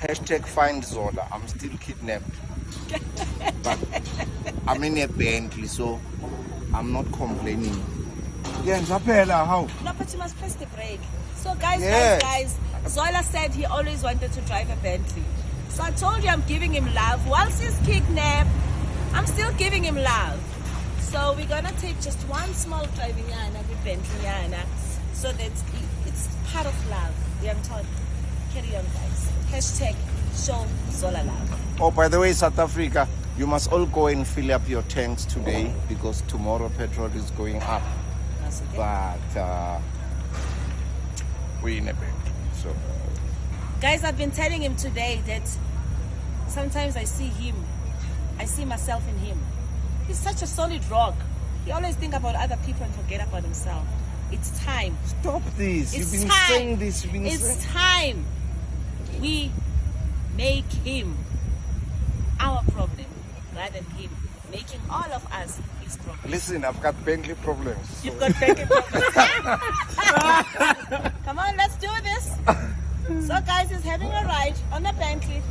Hashtag find Zola. I'm still kidnapped. But I'm in a Bentley, so I'm not complaining. Yeah, how? No, but you must press the brake. So guys, Yes. guys, Zola said he always wanted to drive a Bentley. So I told you I'm giving him love. Whilst he's kidnapped, I'm still giving him love. So we're gonna take just one small driving with Bentley, so that it's part of love. Yeah, I'm told. Carry on, guys. Hashtag show Zola love. Oh, by the way, South Africa, you must all go and fill up your tanks today because tomorrow petrol is going up. That's okay. But we're in a Bentley, so. Guys, I've been telling him today that sometimes I see him, I see myself in him. He's such a solid rock. He always think about other people and forget about himself. It's time. Stop this. It's You've been time. saying this. You've been It's saying. time we make him our problem rather than him making all of us his problem. Listen, I've got Bentley problems. So. You've got Bentley problems. Come on, let's do this. So guys, he's having a ride on a Bentley.